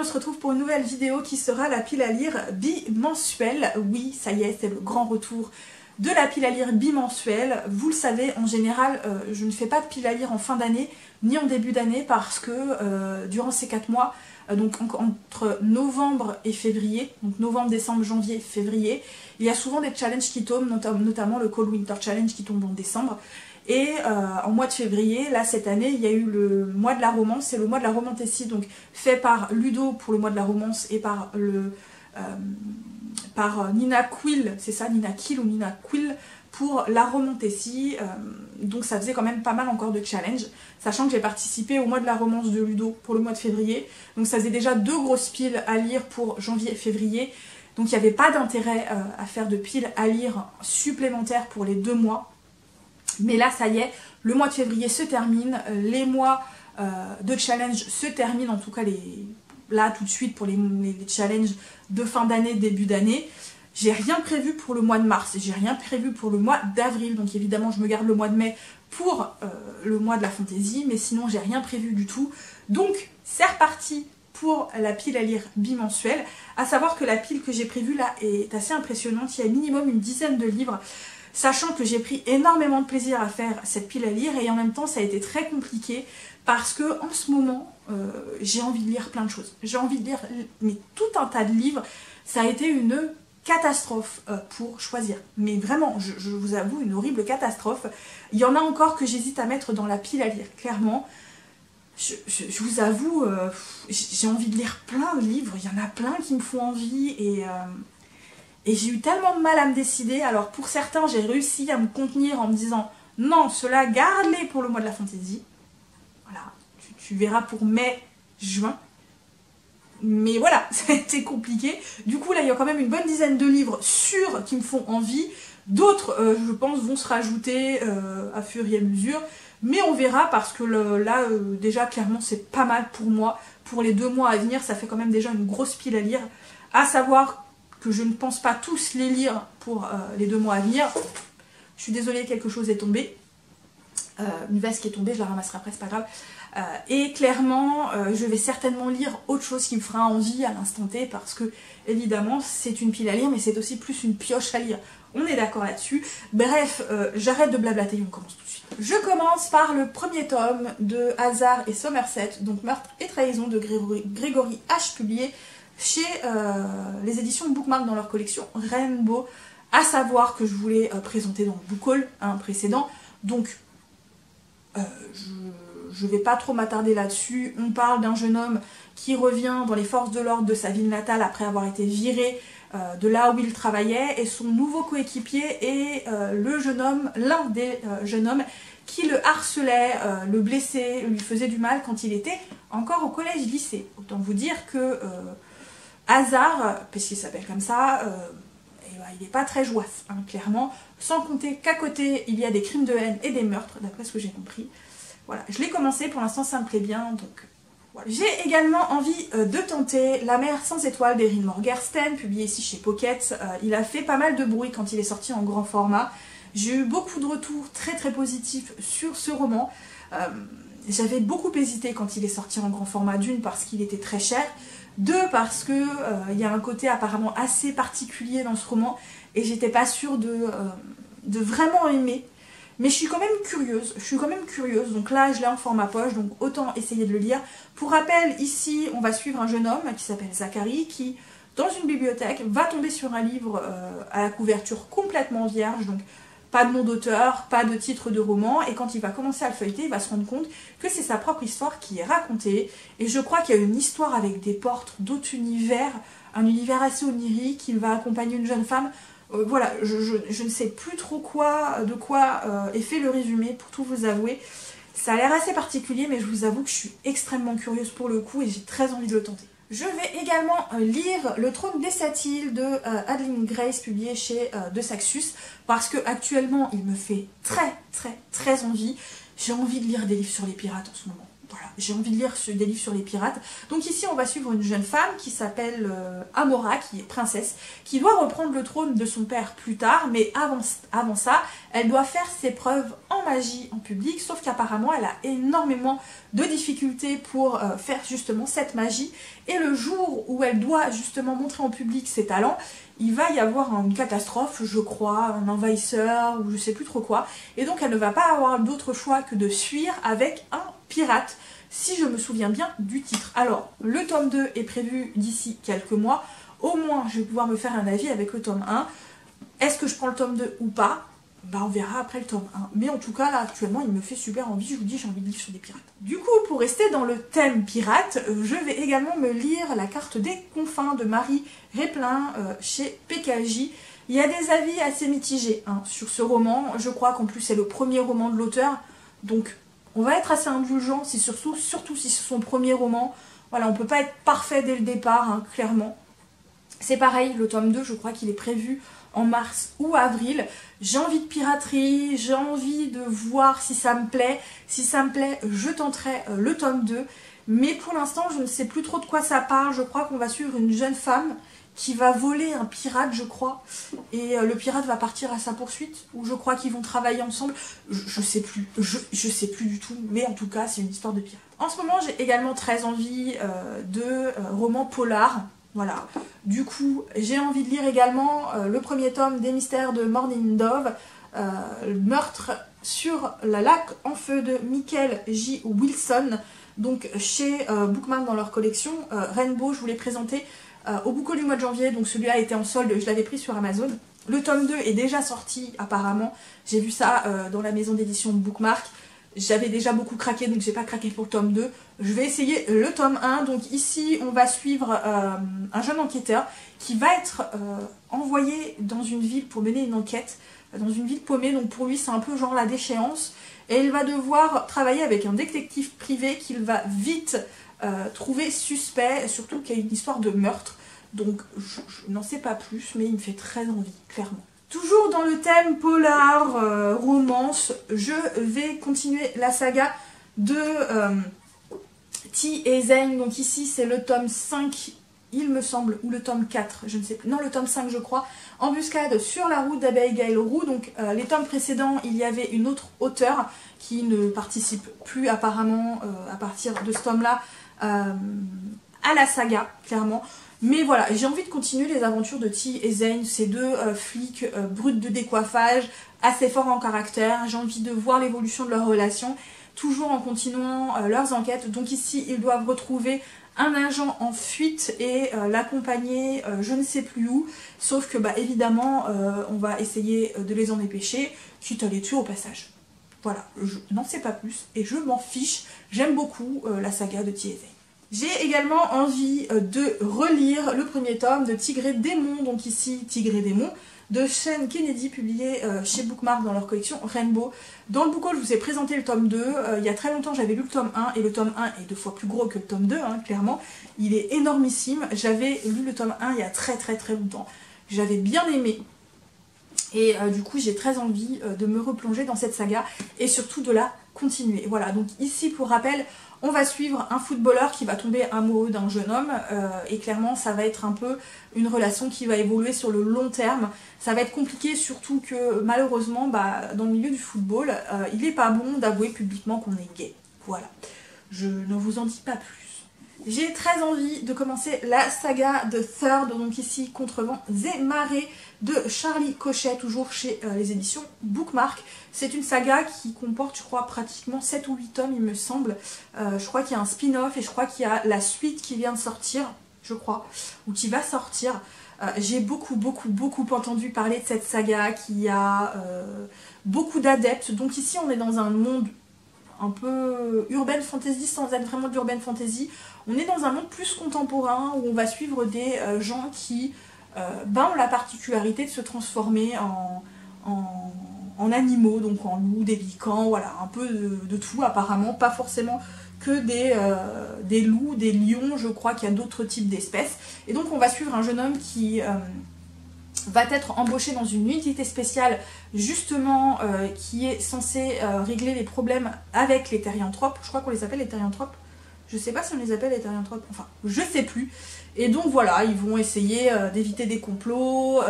se retrouve pour une nouvelle vidéo qui sera la pile à lire bimensuelle. Oui, ça y est, c'est le grand retour de la pile à lire bimensuelle. Vous le savez, en général, je ne fais pas de pile à lire en fin d'année ni en début d'année parce que durant ces 4 mois, donc entre novembre et février, donc novembre, décembre, janvier, février, il y a souvent des challenges qui tombent, notamment le Cold Winter Challenge qui tombe en décembre. Et en mois de février, là cette année, il y a eu le mois de la romance, c'est le mois de la romantécie, donc fait par Ludo pour le mois de la romance et par Nina Quill, c'est ça, Nina Kill ou Nina Quill pour la romantécie. Donc ça faisait quand même pas mal encore de challenge, sachant que j'ai participé au mois de la romance de Ludo pour le mois de février, donc ça faisait déjà 2 grosses piles à lire pour janvier et février, donc il n'y avait pas d'intérêt à faire de piles à lire supplémentaires pour les 2 mois. Mais là, ça y est, le mois de février se termine, les mois de challenge se terminent, en tout cas là tout de suite pour les challenges de fin d'année, début d'année. J'ai rien prévu pour le mois de mars, j'ai rien prévu pour le mois d'avril, donc évidemment je me garde le mois de mai pour le mois de la fantaisie, mais sinon j'ai rien prévu du tout. Donc c'est reparti pour la pile à lire bimensuelle, à savoir que la pile que j'ai prévue là est assez impressionnante, il y a minimum une dizaine de livres. Sachant que j'ai pris énormément de plaisir à faire cette pile à lire et en même temps ça a été très compliqué parce que en ce moment j'ai envie de lire plein de choses. J'ai envie de lire mais tout un tas de livres. Ça a été une catastrophe pour choisir. Mais vraiment, je vous avoue, une horrible catastrophe. Il y en a encore que j'hésite à mettre dans la pile à lire, clairement. Je vous avoue, j'ai envie de lire plein de livres. Il y en a plein qui me font envie et j'ai eu tellement de mal à me décider. Alors pour certains, j'ai réussi à me contenir en me disant non, ceux-là, garde-les pour le mois de la fantaisie. Voilà, tu verras pour mai, juin. Mais voilà, ça a été compliqué. Du coup, là, il y a quand même une bonne dizaine de livres sûrs qui me font envie. D'autres, je pense, vont se rajouter à fur et à mesure. Mais on verra parce que là, déjà, clairement, c'est pas mal pour moi. Pour les 2 mois à venir, ça fait quand même déjà une grosse pile à lire. À savoir que je ne pense pas tous les lire pour les 2 mois à venir. Je suis désolée, quelque chose est tombé. Une veste qui est tombée, je la ramasserai après, c'est pas grave. Et clairement, je vais certainement lire autre chose qui me fera envie à l'instant T parce que, évidemment, c'est une pile à lire, mais c'est aussi plus une pioche à lire. On est d'accord là-dessus. Bref, j'arrête de blablater, on commence tout de suite. Je commence par le premier tome de Hazard et Somerset, donc Meurtre et Trahison de Grégory H, publié chez les éditions Bookmark dans leur collection Rainbow, à savoir que je voulais présenter dans le book haul précédent, donc je ne vais pas trop m'attarder là-dessus. On parle d'un jeune homme qui revient dans les forces de l'ordre de sa ville natale après avoir été viré de là où il travaillait, et son nouveau coéquipier est l'un des jeunes hommes qui le harcelait, le blessait, lui faisait du mal quand il était encore au collège-lycée. Autant vous dire que Hazard, parce qu'il s'appelle comme ça, il n'est pas très joyeux, hein, clairement, sans compter qu'à côté il y a des crimes de haine et des meurtres, d'après ce que j'ai compris. Voilà, je l'ai commencé, pour l'instant ça me plaît bien, donc voilà. J'ai également envie de tenter La mer sans étoiles d'Erin Morgenstern, publié ici chez Pocket. Il a fait pas mal de bruit quand il est sorti en grand format. J'ai eu beaucoup de retours très très positifs sur ce roman. J'avais beaucoup hésité quand il est sorti en grand format, d'une parce qu'il était très cher, deux parce que il y a un côté apparemment assez particulier dans ce roman et j'étais pas sûre de vraiment aimer. Mais je suis quand même curieuse, donc là je l'ai en format poche, donc autant essayer de le lire. Pour rappel, ici on va suivre un jeune homme qui s'appelle Zachary, qui dans une bibliothèque va tomber sur un livre à la couverture complètement vierge, donc pas de nom d'auteur, pas de titre de roman, et quand il va commencer à le feuilleter, il va se rendre compte que c'est sa propre histoire qui est racontée, et je crois qu'il y a une histoire avec des portes d'autres univers, un univers assez onirique, il va accompagner une jeune femme. Voilà, je ne sais plus trop de quoi est fait le résumé, pour tout vous avouer. Ça a l'air assez particulier, mais je vous avoue que je suis extrêmement curieuse pour le coup et j'ai très envie de le tenter. Je vais également lire Le trône des 7 îles de Adeline Grace, publié chez De Saxus, parce que actuellement il me fait très envie. J'ai envie de lire des livres sur les pirates en ce moment. voilà, j'ai envie de lire des livres sur les pirates. Donc ici, on va suivre une jeune femme qui s'appelle Amora, qui est princesse, qui doit reprendre le trône de son père plus tard, mais avant ça, elle doit faire ses preuves en magie en public, sauf qu'apparemment, elle a énormément de difficultés pour faire justement cette magie. Et le jour où elle doit justement montrer en public ses talents, il va y avoir une catastrophe, je crois, un envahisseur ou je sais plus trop quoi. Et donc elle ne va pas avoir d'autre choix que de fuir avec un pirate, si je me souviens bien du titre. Alors, le tome 2 est prévu d'ici quelques mois. Au moins, je vais pouvoir me faire un avis avec le tome 1. Est-ce que je prends le tome 2 ou pas? Bah, on verra après le tome 1. Mais en tout cas, là, actuellement, il me fait super envie. Je vous dis, j'ai envie de lire sur des pirates. Du coup, pour rester dans le thème pirate, je vais également me lire La carte des confins de Marie Replin chez PKJ. Il y a des avis assez mitigés sur ce roman. Je crois qu'en plus, c'est le premier roman de l'auteur. Donc, on va être assez indulgent, surtout si c'est son premier roman. Voilà, on ne peut pas être parfait dès le départ, clairement. C'est pareil, le tome 2, je crois qu'il est prévu en mars ou avril. J'ai envie de piraterie, j'ai envie de voir si ça me plaît. Si ça me plaît, je tenterai le tome 2. Mais pour l'instant, je ne sais plus trop de quoi ça parle. Je crois qu'on va suivre une jeune femme qui va voler un pirate, je crois. Et le pirate va partir à sa poursuite. Ou je crois qu'ils vont travailler ensemble. Je sais plus. Je sais plus du tout. Mais en tout cas, c'est une histoire de pirate. En ce moment, j'ai également très envie de romans polars. Voilà. Du coup, j'ai envie de lire également le premier tome des mystères de Morning Dove, le meurtre sur la lac en feu de Michael J. Wilson, donc chez Bookmark dans leur collection. Rainbow, je vous l'ai présenté au Book du mois de janvier, donc celui-là était en solde, je l'avais pris sur Amazon. Le tome 2 est déjà sorti apparemment, j'ai vu ça dans la maison d'édition Bookmark. J'avais déjà beaucoup craqué, donc j'ai pas craqué pour le tome 2. Je vais essayer le tome 1. Donc ici, on va suivre un jeune enquêteur qui va être envoyé dans une ville pour mener une enquête, dans une ville paumée. Donc pour lui, c'est un peu genre la déchéance. Et il va devoir travailler avec un détective privé qu'il va vite trouver suspect, surtout qu'il y a une histoire de meurtre. Donc je n'en sais pas plus, mais il me fait très envie, clairement. Toujours dans le thème polar, romance, je vais continuer la saga de T et Zane. Donc ici c'est le tome 5, il me semble, ou le tome 4, je ne sais plus. Non, le tome 5 je crois. Embuscade sur la route d'Abigail Roux. Donc les tomes précédents, il y avait une autre auteure qui ne participe plus apparemment à partir de ce tome-là à la saga, clairement. Mais voilà, j'ai envie de continuer les aventures de T et Zane, ces deux flics bruts de décoiffage, assez forts en caractère. J'ai envie de voir l'évolution de leur relation, toujours en continuant leurs enquêtes. Donc ici, ils doivent retrouver un agent en fuite et l'accompagner je ne sais plus où. Sauf que, bah, évidemment, on va essayer de les en dépêcher, quitte à les tuer au passage. Voilà, je n'en sais pas plus et je m'en fiche. J'aime beaucoup la saga de T et Zane. J'ai également envie de relire le premier tome de Tigre et Démon, donc ici Tigre et Démon, de Shane Kennedy, publié chez Bookmark dans leur collection Rainbow. Dans le book haul, je vous ai présenté le tome 2, il y a très longtemps j'avais lu le tome 1, et le tome 1 est 2 fois plus gros que le tome 2, clairement. Il est énormissime, j'avais lu le tome 1 il y a très longtemps, j'avais bien aimé. Et du coup, j'ai très envie de me replonger dans cette saga et surtout de la continuer. Voilà, donc ici, pour rappel, on va suivre un footballeur qui va tomber amoureux d'un jeune homme et clairement, ça va être un peu une relation qui va évoluer sur le long terme. Ça va être compliqué, surtout que malheureusement, bah, dans le milieu du football, il n'est pas bon d'avouer publiquement qu'on est gay. Voilà, je ne vous en dis pas plus. J'ai très envie de commencer la saga de Third, donc ici Contrevents et Marées de Charlie Cochet, toujours chez les éditions Bookmark. C'est une saga qui comporte, je crois, pratiquement 7 ou 8 tomes, il me semble. Je crois qu'il y a un spin-off et je crois qu'il y a la suite qui vient de sortir, je crois, ou qui va sortir. J'ai beaucoup entendu parler de cette saga, qui a beaucoup d'adeptes. Donc ici, on est dans un monde un peu urban fantasy sans être vraiment d'urban fantasy. On est dans un monde plus contemporain où on va suivre des gens qui ont la particularité de se transformer en animaux, donc en loups, des licans, voilà, un peu de tout apparemment, pas forcément que des loups, des lions, je crois qu'il y a d'autres types d'espèces. Et donc on va suivre un jeune homme qui va être embauché dans une unité spéciale justement qui est censée régler les problèmes avec les thérianthropes. Je crois qu'on les appelle les thérianthropes. Je sais pas si on les appelle les thérianthropes, enfin je sais plus. Et donc voilà, ils vont essayer d'éviter des complots,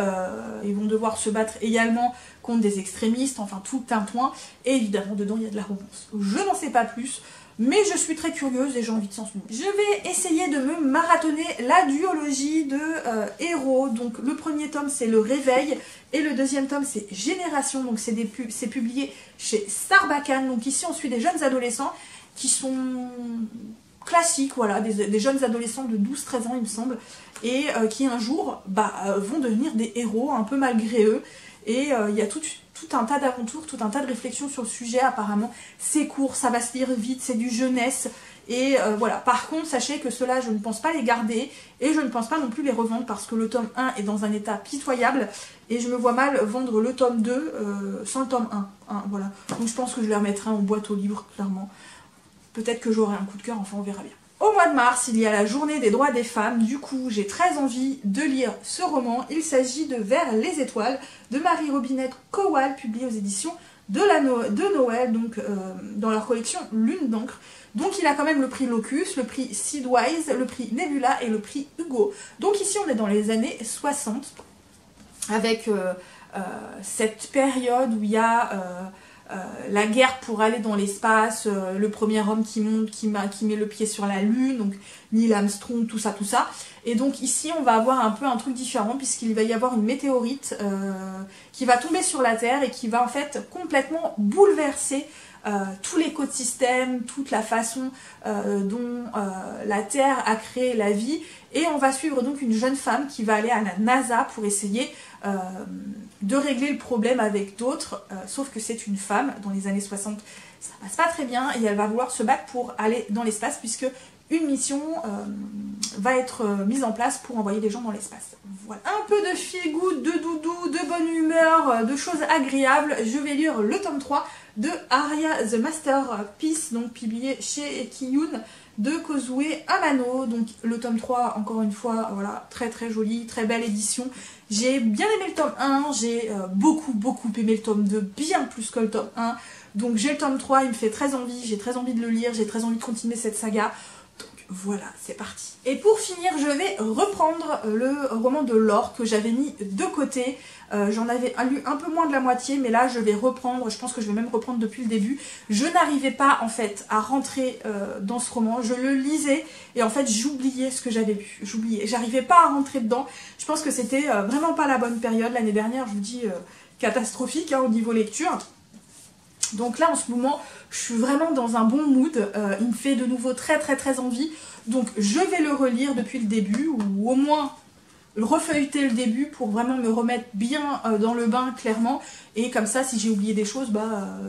ils vont devoir se battre également contre des extrémistes, enfin tout un tintouin. Et évidemment dedans il y a de la romance. Je n'en sais pas plus. Mais je suis très curieuse et j'ai envie de s'en souvenir. Je vais essayer de me marathonner la duologie de héros. Donc le premier tome c'est Le Réveil et le deuxième tome c'est Génération. Donc c'est publié chez Sarbacane. Donc ici on suit des jeunes adolescents qui sont classiques, voilà, des jeunes adolescents de 12-13 ans il me semble. Et qui un jour vont devenir des héros un peu malgré eux. Et il y a tout un tas d'aventures, tout un tas de réflexions sur le sujet apparemment. C'est court, ça va se lire vite, c'est du jeunesse. Et voilà, par contre, sachez que ceux-là, je ne pense pas les garder. Et je ne pense pas non plus les revendre parce que le tome 1 est dans un état pitoyable. Et je me vois mal vendre le tome 2 sans le tome 1. Voilà. Donc je pense que je les remettrai en boîte aux livres, clairement. Peut-être que j'aurai un coup de cœur, enfin on verra bien. Au mois de mars, il y a la journée des droits des femmes, du coup j'ai très envie de lire ce roman. Il s'agit de Vers les étoiles de Marie-Robinette Kowal, publié aux éditions de Noël, donc dans leur collection Lune d'encre. Donc il a quand même le prix Locus, le prix Seedwise, le prix Nebula et le prix Hugo. Donc ici on est dans les années 60, avec cette période où il y a... la guerre pour aller dans l'espace, le premier homme qui monte, qui met le pied sur la lune, donc Neil Armstrong, tout ça. Et donc ici on va avoir un peu un truc différent puisqu'il va y avoir une météorite qui va tomber sur la Terre et qui va en fait complètement bouleverser tout l'écosystème, toute la façon dont la Terre a créé la vie. Et on va suivre donc une jeune femme qui va aller à la NASA pour essayer de régler le problème avec d'autres, sauf que c'est une femme. Dans les années 60, ça passe pas très bien et elle va vouloir se battre pour aller dans l'espace puisque une mission va être mise en place pour envoyer des gens dans l'espace. Voilà. Un peu de feel good, de doudou, de bonne humeur, de choses agréables. Je vais lire le tome 3 de Aria the Masterpiece, donc publié chez Kiyun, de Kozue Amano. Donc le tome 3, encore une fois, voilà, très très joli, très belle édition. J'ai bien aimé le tome 1, j'ai beaucoup aimé le tome 2, bien plus que le tome 1. Donc j'ai le tome 3, il me fait très envie, j'ai très envie de le lire, j'ai très envie de continuer cette saga. Voilà, c'est parti. Et pour finir, je vais reprendre le roman de Laure que j'avais mis de côté. J'en avais lu un peu moins de la moitié, mais là je vais reprendre, je pense que je vais même reprendre depuis le début. Je n'arrivais pas en fait à rentrer dans ce roman, je le lisais et en fait j'oubliais ce que j'avais lu, j'arrivais pas à rentrer dedans. Je pense que c'était vraiment pas la bonne période l'année dernière, je vous dis catastrophique au niveau lecture. Donc là en ce moment je suis vraiment dans un bon mood, il me fait de nouveau très envie, donc je vais le relire depuis le début, ou au moins refeuilleter le début pour vraiment me remettre bien dans le bain clairement, et comme ça si j'ai oublié des choses,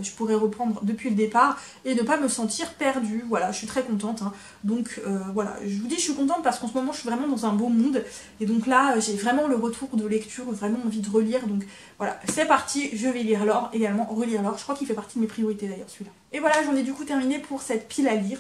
je pourrais reprendre depuis le départ et ne pas me sentir perdue. Voilà, je suis très contente, donc voilà, je vous dis je suis contente parce qu'en ce moment je suis vraiment dans un bon mood, et donc là j'ai vraiment le retour de lecture, vraiment envie de relire, donc voilà, c'est parti, je vais lire Laure également, relire Laure, je crois qu'il fait partie de mes priorités d'ailleurs celui-là. Et voilà, j'en ai du coup terminé pour cette pile à lire,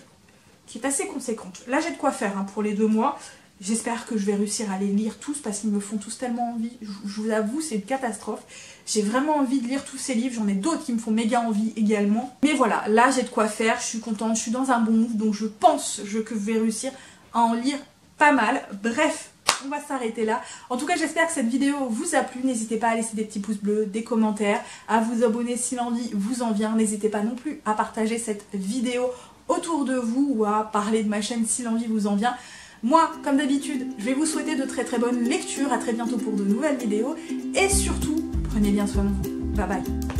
qui est assez conséquente. Là j'ai de quoi faire pour les 2 mois. J'espère que je vais réussir à les lire tous parce qu'ils me font tous tellement envie. Je vous avoue, c'est une catastrophe. J'ai vraiment envie de lire tous ces livres. J'en ai d'autres qui me font méga envie également. Mais voilà, là j'ai de quoi faire. Je suis contente, je suis dans un bon mood. Donc je pense que je vais réussir à en lire pas mal. Bref, on va s'arrêter là. En tout cas, j'espère que cette vidéo vous a plu. N'hésitez pas à laisser des petits pouces bleus, des commentaires, à vous abonner si l'envie vous en vient. N'hésitez pas non plus à partager cette vidéo autour de vous ou à parler de ma chaîne si l'envie vous en vient. Moi, comme d'habitude, je vais vous souhaiter de très bonnes lectures, à très bientôt pour de nouvelles vidéos, et surtout, prenez bien soin de vous. Bye bye.